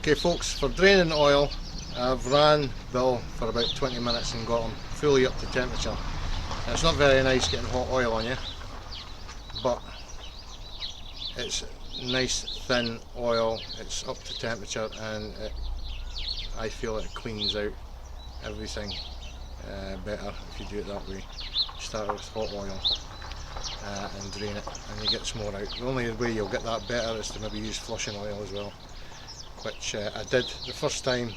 Okay folks, for draining the oil, I've ran Bill for about 20 minutes and got him fully up to temperature. Now, it's not very nice getting hot oil on you, but it's nice thin oil, it's up to temperature, and I feel it cleans out everything better if you do it that way. Start with hot oil and drain it, and you get some more out. The only way you'll get that better is to maybe use flushing oil as well, which I did the first time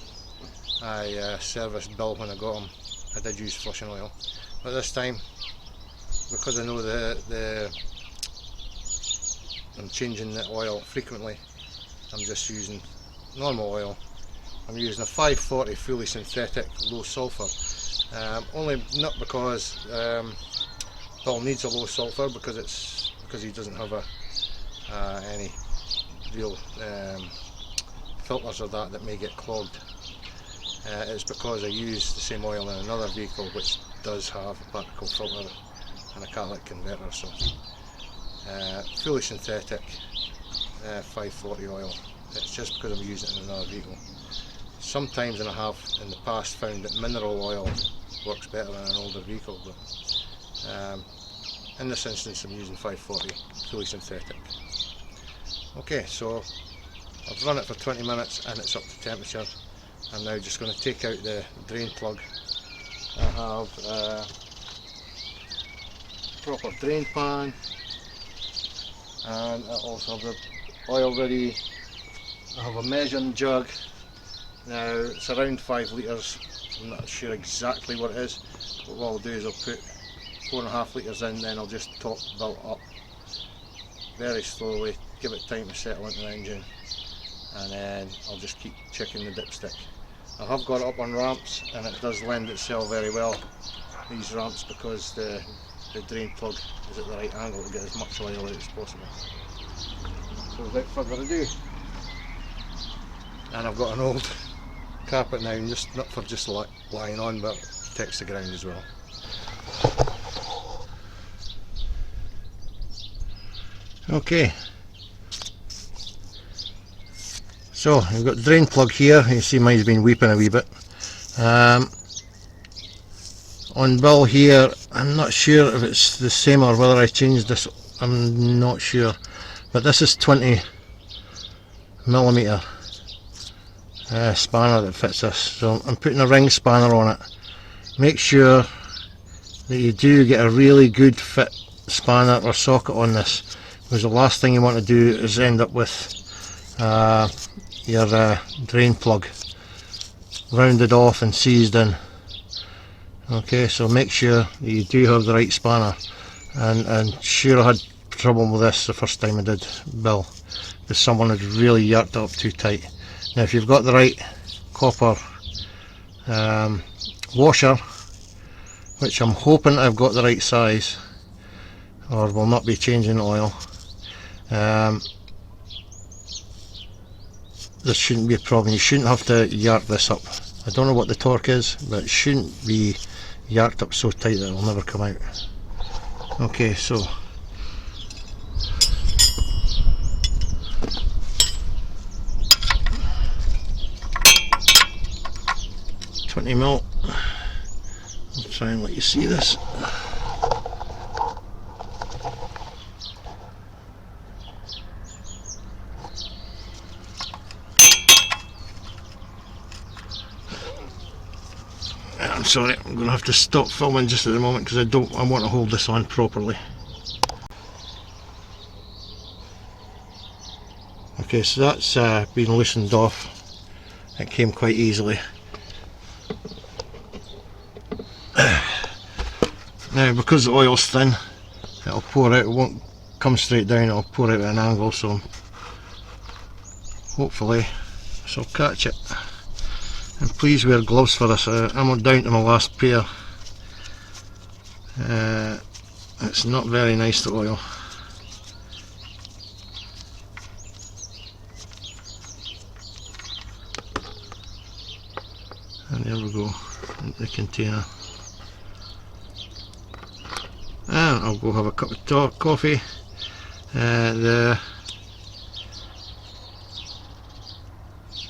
I serviced Bill. When I got him, I did use flushing oil, but this time, because I know I'm changing the oil frequently, I'm just using normal oil. I'm using a 540 fully synthetic low sulphur, only not because Bill needs a low sulphur, because he doesn't have any real filters or that may get clogged. It's because I use the same oil in another vehicle which does have a particle filter and a catalytic converter. So fully synthetic 540 oil. It's just because I'm using it in another vehicle. Sometimes, and I have in the past found that mineral oil works better in an older vehicle, but in this instance I'm using 540 fully synthetic. Okay, so I've run it for 20 minutes and it's up to temperature. I'm now just going to take out the drain plug. I have a proper drain pan, and I also have the oil ready. I have a measuring jug. Now it's around 5 litres, I'm not sure exactly what it is, but what I'll do is I'll put 4.5 litres in, then I'll just top Bill up very slowly, give it time to settle into the engine, and then I'll just keep checking the dipstick. I have got it up on ramps, and it does lend itself very well, these ramps, because the drain plug is at the right angle to get as much oil out as possible. So without further ado, and I've got an old carpet now, just not for just lying on, but protects the ground as well. Okay, so you've got the drain plug here. You see mine's been weeping a wee bit. On Bill here, I'm not sure if it's the same or whether I changed this, I'm not sure, but this is 20mm spanner that fits this, so I'm putting a ring spanner on it. Make sure that you do get a really good fit spanner or socket on this, because the last thing you want to do is end up with your drain plug rounded off and seized in. Okay, so make sure that you do have the right spanner, and sure, I had trouble with this the first time I did Bill, because someone had really yerked it up too tight. Now if you've got the right copper washer, which I'm hoping I've got the right size, or will not be changing oil, this shouldn't be a problem. You shouldn't have to yerk this up. I don't know what the torque is, but it shouldn't be yerked up so tight that it will never come out. Okay, so $20mm. I'll try and let you see this. I'm sorry, I'm going to have to stop filming just at the moment because I want to hold this on properly. Okay, so that's been loosened off. It came quite easily. Now because the oil's thin, it'll pour out, it won't come straight down, it'll pour out at an angle, so hopefully this will catch it. And please wear gloves for this. I'm down to my last pair. It's not very nice, the oil. And there we go, into the container. And I'll go have a cup of coffee.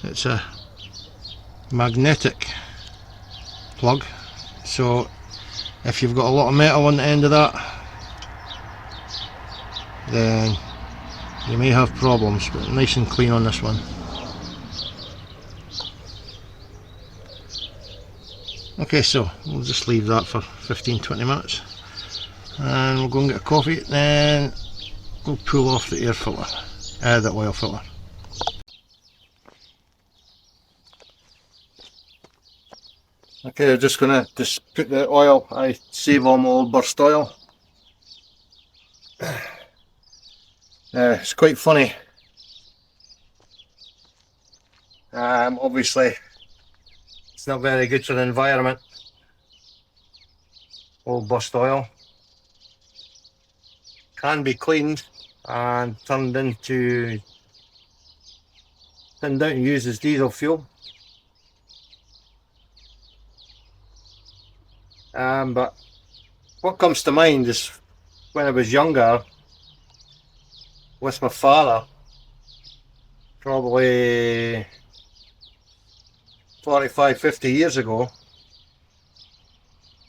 It's a magnetic plug, so if you've got a lot of metal on the end of that, then you may have problems, but nice and clean on this one. Okay, so we'll just leave that for 15-20 minutes and we'll go and get a coffee, then we'll pull off the air filter, the oil filter. Okay, I'm just going to put the oil. I save all my old burst oil. It's quite funny. Obviously it's not very good for the environment, old burst oil. Can be cleaned and turned out to use as diesel fuel. But what comes to mind is when I was younger with my father, probably 45-50 years ago,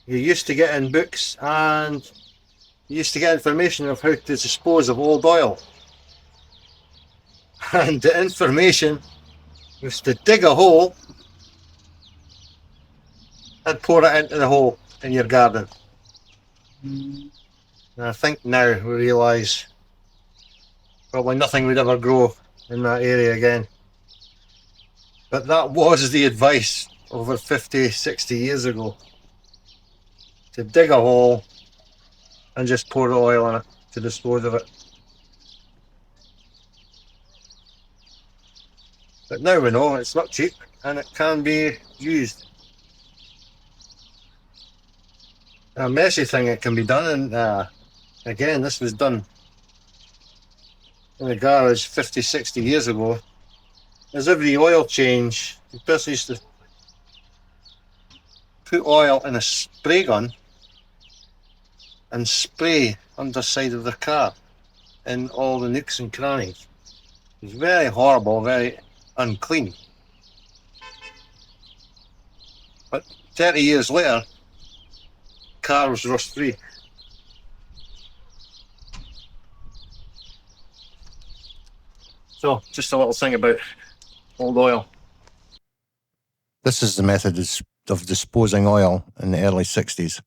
you used to get in books and you used to get information of how to dispose of old oil. And the information was to dig a hole and pour it into the hole in your garden. And I think now we realise probably nothing would ever grow in that area again. But that was the advice over 50-60 years ago, to dig a hole and just pour the oil in it to dispose of it. But now we know it's not cheap and it can be used. A messy thing it can be done, and again, this was done in the garage 50-60 years ago. As every oil change, the person used to put oil in a spray gun and spray underside of the car in all the nooks and crannies. It's very horrible, very unclean. But 30 years later, car was rust free. So just a little thing about old oil. This is the method of disposing oil in the early 60s.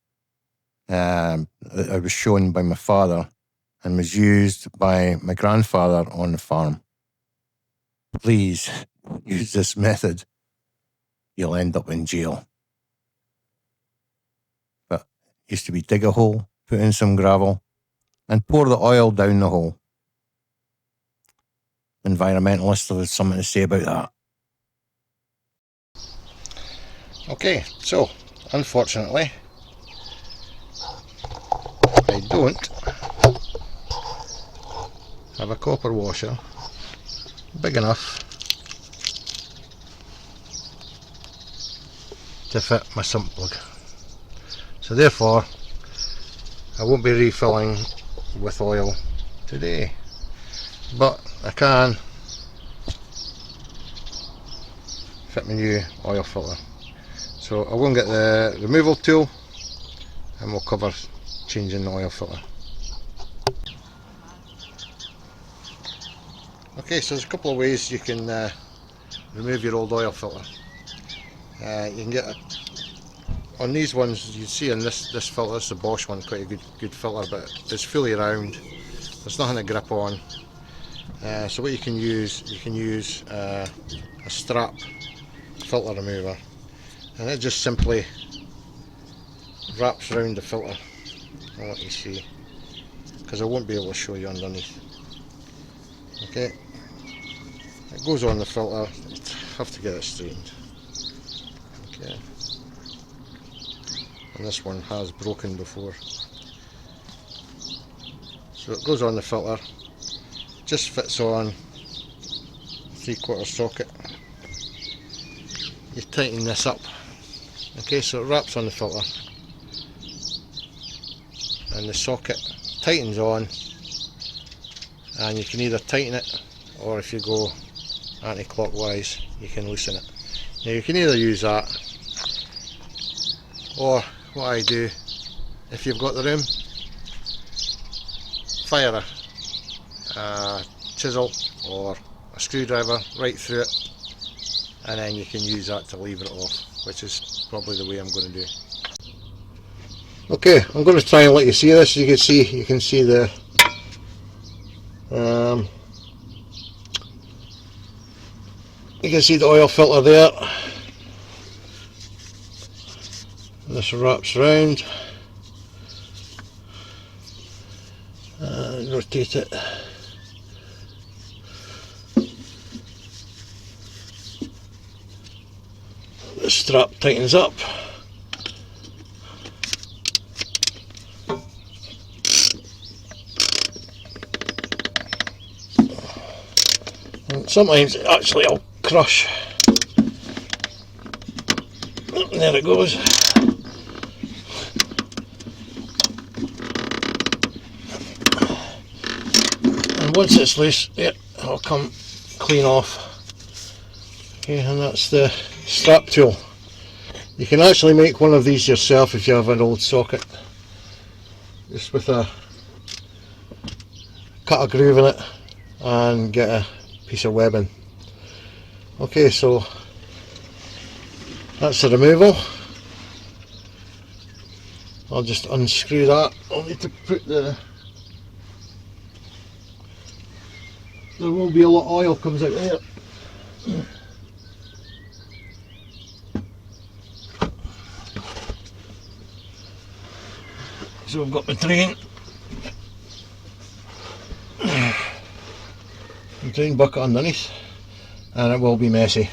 It was shown by my father and was used by my grandfather on the farm. Please use this method. You'll end up in jail. But it used to be dig a hole, put in some gravel, and pour the oil down the hole. Environmentalists have something to say about that. Okay, so unfortunately I don't have a copper washer big enough to fit my sump plug, so therefore I won't be refilling with oil today, but I can fit my new oil filter. So I'll go and get the removal tool and we'll cover changing the oil filter. Okay, so there's a couple of ways you can remove your old oil filter. You can get on these ones, you see in this filter, this is the Bosch one, quite a good filter, but it's fully round, there's nothing to grip on. So what you can use a strap filter remover, and it just simply wraps around the filter. I'll let you see, because I won't be able to show you underneath. Okay, it goes on the filter. You have to get it straightened. Okay, and this one has broken before, so it goes on the filter, just fits on a 3/4 socket. You tighten this up. Okay, so it wraps on the filter and the socket tightens on, and you can either tighten it, or if you go anti-clockwise, you can loosen it. Now you can either use that, or what I do, if you've got the room, fire a chisel or a screwdriver right through it, and then you can use that to lever it off, which is probably the way I'm going to do. Okay, I'm going to try and let you see this. You can see the you can see the oil filter there. This wraps round and rotate it. The strap tightens up. And sometimes actually I'll crush. And there it goes. And once it's loose, it'll come clean off. Okay, and that's the strap tool. You can actually make one of these yourself if you have an old socket. Just with cut a groove in it and get a piece of webbing. Okay, so that's the removal. I'll just unscrew that. I'll need to put there will be a lot of oil comes out there. So I've got my drain bucket underneath, and it will be messy.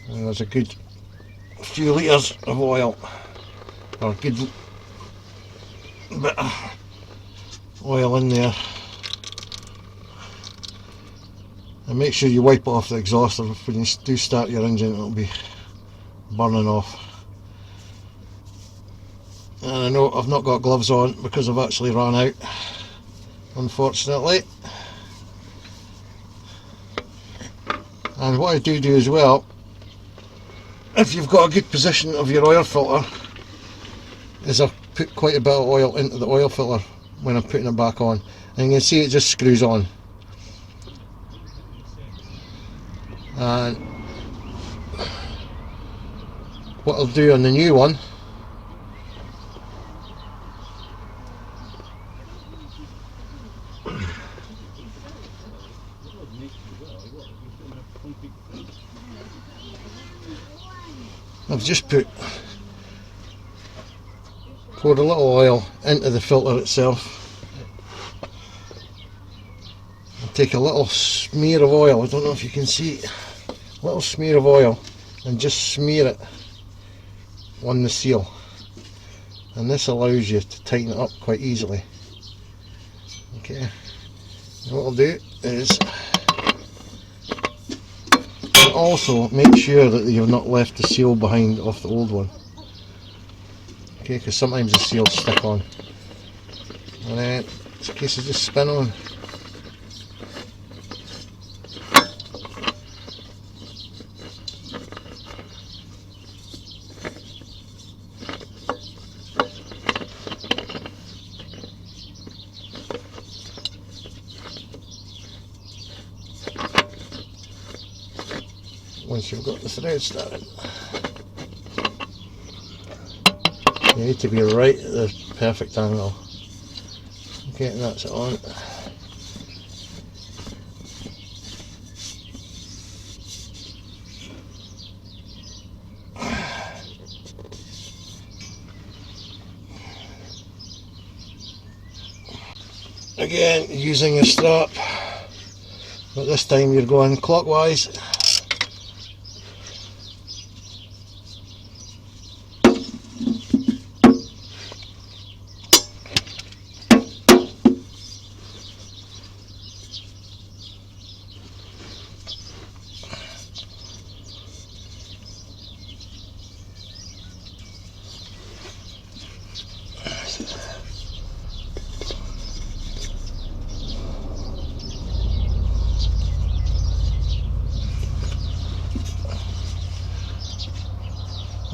And there's a good few litres of oil, or a good bit of oil in there. And make sure you wipe it off the exhaust when you do start your engine. It'll be burning off. And I know I've not got gloves on because I've actually run out, unfortunately. And what I do as well, if you've got a good position of your oil filter, is I put quite a bit of oil into the oil filter when I'm putting it back on, and you can see it just screws on. And what I'll do on the new one, I've just poured a little oil into the filter itself. I'll take a little smear of oil, I don't know if you can see, a little smear of oil, and just smear it on the seal, and this allows you to tighten it up quite easily. Okay, and what I'll do is also make sure that you've not left the seal behind off the old one. Okay, because sometimes the seals stick on. And then it's a case of just spin on. Once you've got the thread started, you need to be right at the perfect angle. Okay, and that's it on. Again, using a strap, but this time you're going clockwise.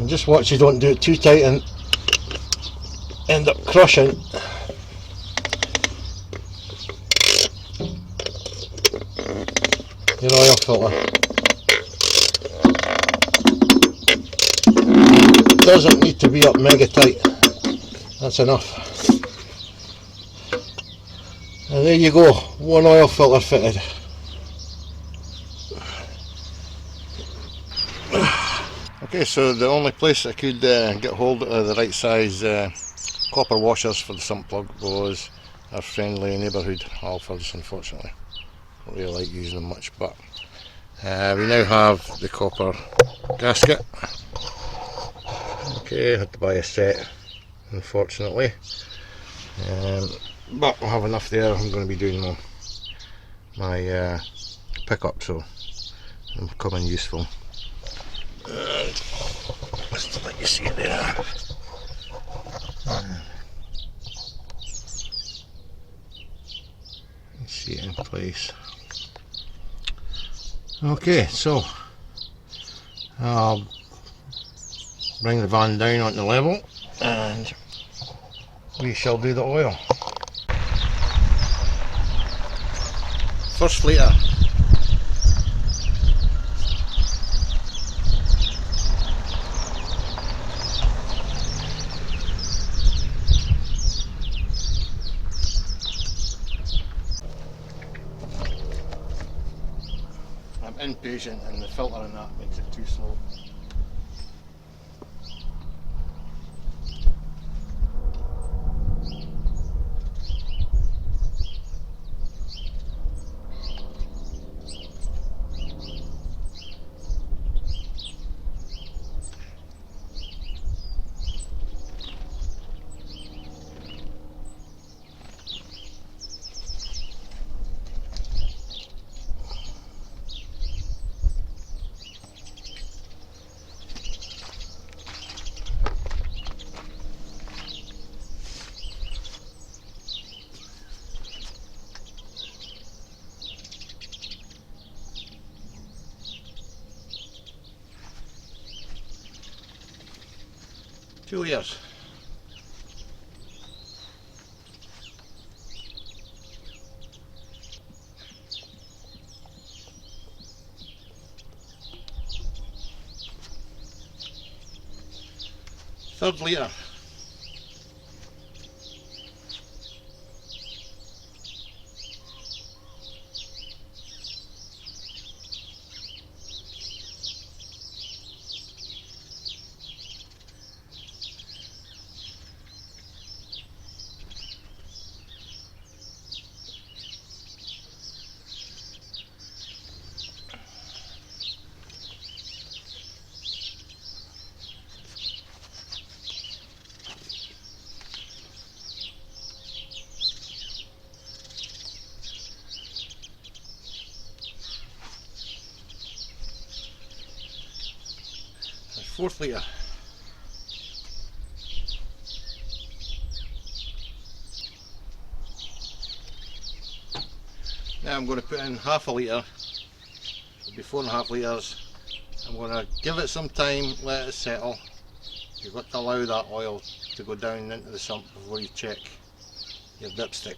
just watch you don't do it too tight and end up crushing. Your oil filter. Doesn't need to be up mega tight. That's enough. And there you go, one oil filter fitted. Okay, so the only place I could get hold of the right size copper washers for the sump plug was our friendly neighbourhood Halfords, unfortunately. Don't really like using them much, but we now have the copper gasket. Okay, I had to buy a set, unfortunately. But we'll have enough there. I'm going to be doing my pickup, so it'll come in useful. Just to let you see it there. See it in place. Okay, so I'll bring the van down onto level and we shall do the oil. First litre. I'm impatient and the filter in that makes it too slow. Two years. Third litre. Fourth litre. Now I'm going to put in half a litre. It'll be 4.5 litres. I'm going to give it some time, let it settle. You've got to allow that oil to go down into the sump before you check your dipstick.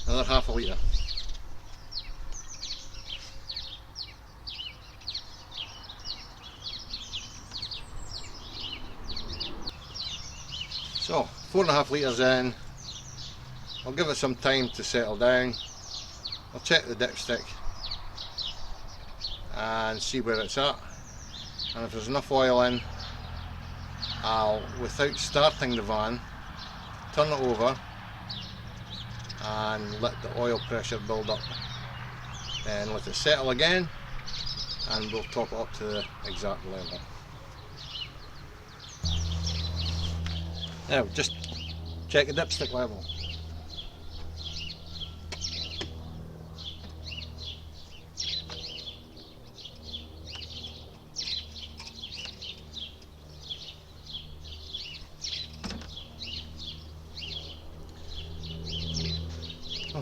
Another half a litre. So 4.5 litres in. I'll give it some time to settle down. I'll check the dipstick and see where it's at, and if there's enough oil in, I'll, without starting the van, turn it over and let the oil pressure build up, then let it settle again and we'll top it up to the exact level. Now just check the dipstick level.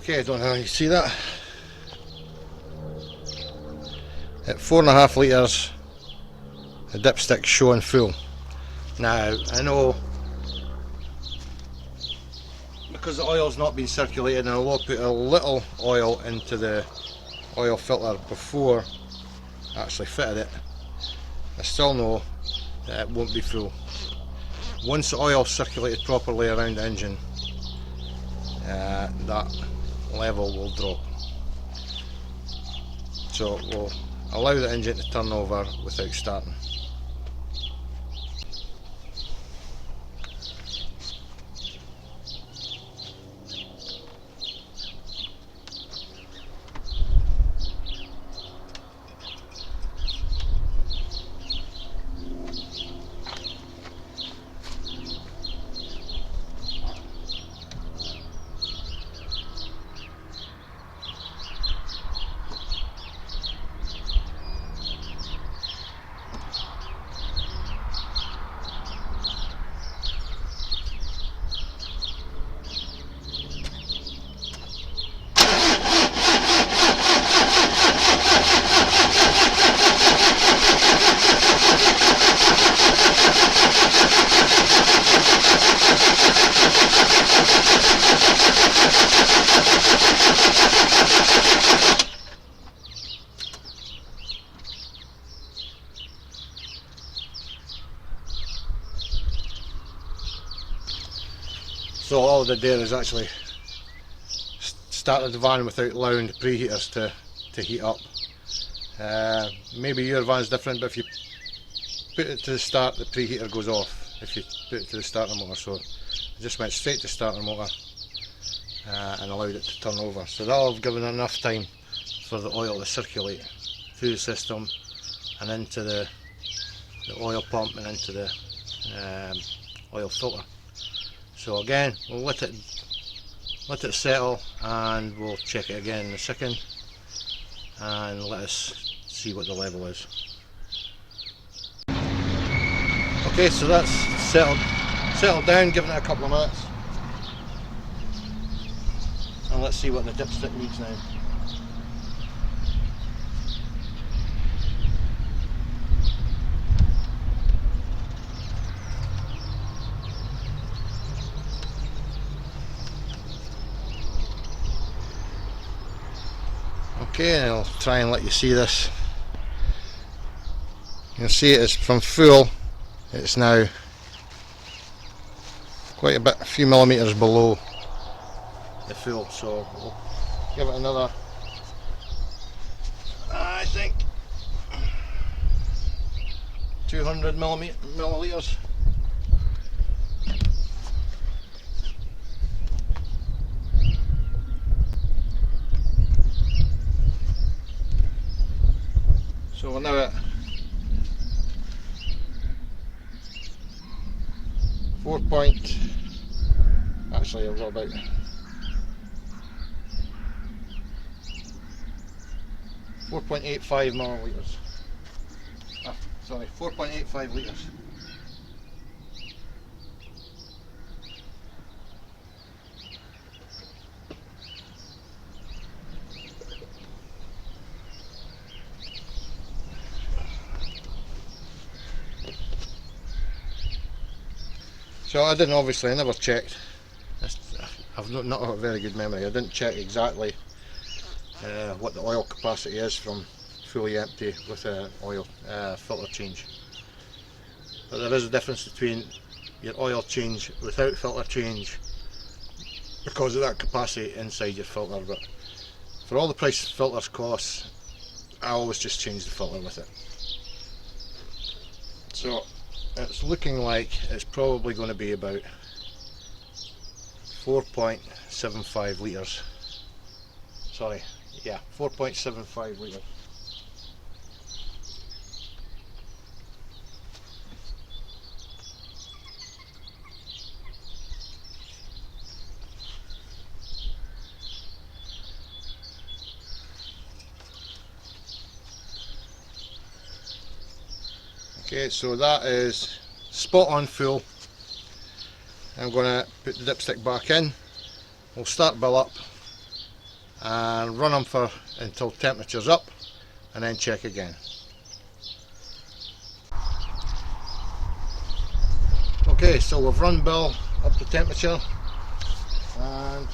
Okay, I don't know how you see that. At 4.5 litres, the dipstick's showing full. Now, I know because the oil's not been circulated, and I'll put a little oil into the oil filter before I actually fitted it, I still know that it won't be full. Once the oil circulated properly around the engine, that level will drop. So we'll allow the engine to turn over without starting. So all I did there is actually started the van without allowing the preheaters to heat up. Maybe your van's different, but if you put it to the start, the preheater goes off if you put it to the starter motor. So I just went straight to starter motor and allowed it to turn over. So that'll have given enough time for the oil to circulate through the system and into the oil pump and into the oil filter. So again, we'll let it settle, and we'll check it again in a second and let us see what the level is. Okay, so that's settled down, giving it a couple of minutes, and let's see what the dipstick reads now. Okay, and I'll try and let you see this. You'll see it is from full, it's now quite a few millimetres below the full, so we'll give it another, I think, 200 millilitres. So we're now at 4.85 millilitres. Sorry, 4.85 litres. So I didn't, obviously, I never checked. I've not got a very good memory. I didn't check exactly what the oil capacity is from fully empty with an oil filter change. But there is a difference between your oil change without filter change because of that capacity inside your filter. But for all the price filters cost, I always just change the filter with it. So it's looking like it's probably going to be about 4.75 litres. Sorry, yeah, 4.75 litres. Okay, so that is spot on full. I'm going to put the dipstick back in. We'll start Bill up and run them until temperature's up, and then check again. Okay, so we've run Bill up to temperature, and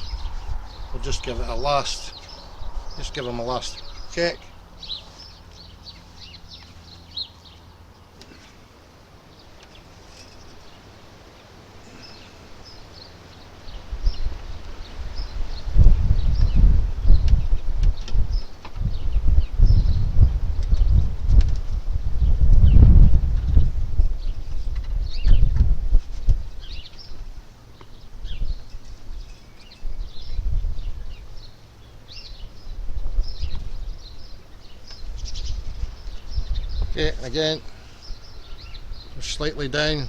we'll just give it a last, give him a last check. Okay, again, we're slightly down,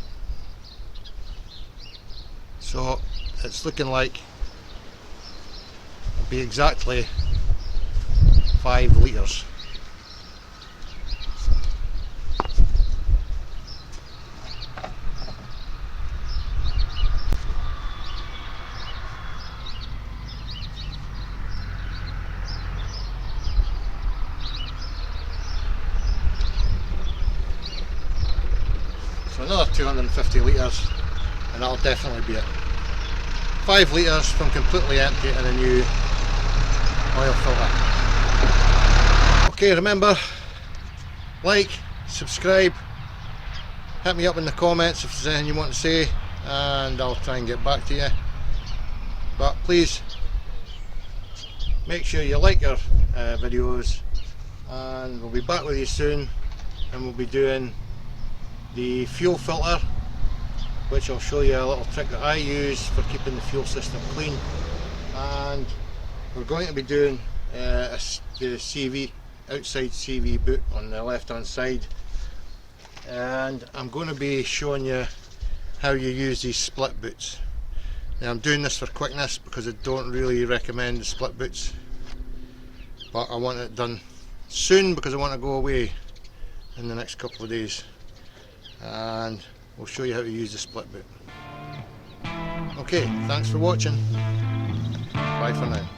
so it's looking like it'll be exactly 5 litres. So another 250 litres and that'll definitely be it. 5 litres from completely empty and a new oil filter. Okay, remember, like, subscribe, hit me up in the comments if there's anything you want to say, and I'll try and get back to you. But please make sure you like our videos, and we'll be back with you soon, and we'll be doing the fuel filter, which I'll show you a little trick that I use for keeping the fuel system clean. And we're going to be doing the CV, outside CV boot on the left hand side, and I'm going to be showing you how you use these split boots. Now I'm doing this for quickness because I don't really recommend the split boots, but I want it done soon because I want to go away in the next couple of days, and we'll show you how to use the split boot. Okay, thanks for watching. Bye for now.